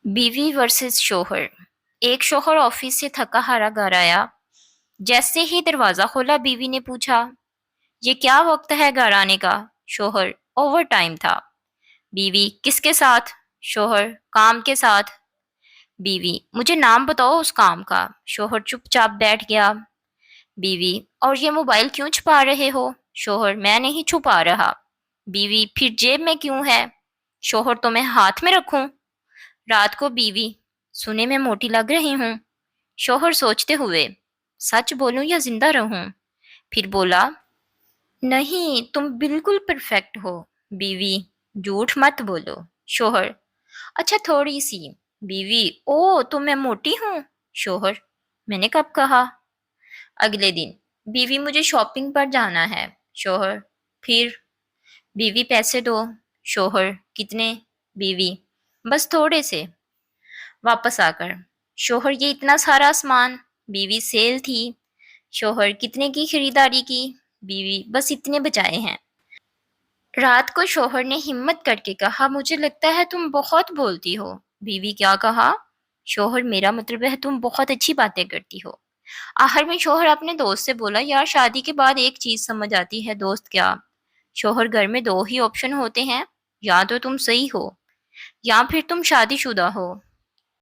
बीवी वर्सेस शोहर। एक शोहर ऑफिस से थका हारा घर आया। जैसे ही दरवाजा खोला बीवी ने पूछा, ये क्या वक्त है घर आने का? शोहर, ओवर टाइम था। बीवी, किसके साथ? शोहर, काम के साथ। बीवी, मुझे नाम बताओ उस काम का। शोहर चुपचाप बैठ गया। बीवी, और ये मोबाइल क्यों छुपा रहे हो? शोहर, मैं नहीं छुपा रहा। बीवी, फिर जेब में क्यों है? शोहर, तो मैं हाथ में रखूं? रात को बीवी, सुने मैं मोटी लग रही हूँ। शौहर सोचते हुए, सच बोलूं या जिंदा रहूं? फिर बोला, नहीं तुम बिल्कुल परफेक्ट हो। बीवी, झूठ मत बोलो। शौहर, अच्छा थोड़ी सी। बीवी, ओ तो मैं मोटी हूँ? शौहर, मैंने कब कहा? अगले दिन, बीवी मुझे शॉपिंग पर जाना है। शौहर, फिर? बीवी, पैसे दो। शौहर, कितने? बीवी, बस थोड़े से। वापस आकर, शौहर ये इतना सारा सामान? बीवी, सेल थी। शौहर, कितने की खरीदारी की? बीवी, बस इतने बचाए हैं। रात को शौहर ने हिम्मत करके कहा, मुझे लगता है तुम बहुत बोलती हो। बीवी, क्या कहा? शौहर, मेरा मतलब है तुम बहुत अच्छी बातें करती हो। आखिर में शौहर अपने दोस्त से बोला, यार शादी के बाद एक चीज समझ आती है दोस्त। क्या? शौहर, घर में दो ही ऑप्शन होते हैं, या तो तुम सही हो या फिर तुम शादीशुदा हो।